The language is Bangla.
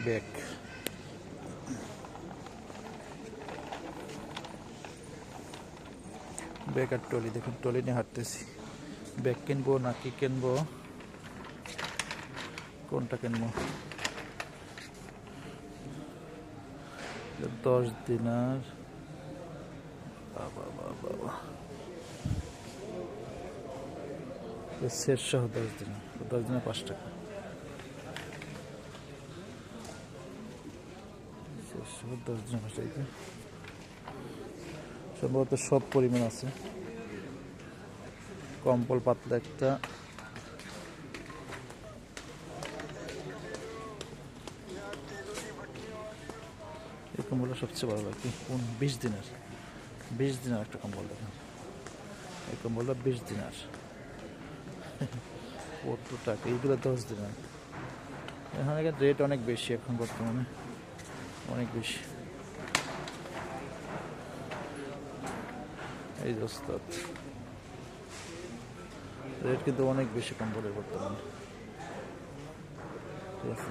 ব্যাগ, ব্যাগ আর ট্রলি। দেখুন ট্রলি নিয়ে হাঁটতেছি। ব্যাগ কিনবো না কি কিনবো, কোনটা কিনবো? 10 দিনার, বাবা বাবা, সেট সহ 10 দিনার, 10 দিনে 5 টাকা। সেট সহ 10 দিনে 5 টাকা, সম্ভবত সব পরিমাণ আছে। কম্বল পাতলা একটা, এই কম্বলটা সবচেয়ে ভালো লাগে। 20 দিনের, 20 দিনের একটা কম্বল। দেখেন এই কম্বলটা 20 দিনার, 70 টাকা। এইগুলো 10 দিনার। এখানে রেট অনেক বেশি এখন বর্তমানে, অনেক বেশি। এই যে ওস্তাদ, রেট কিন্তু অনেক বেশি কম্বলের বর্তমানে, ঠিক আছে।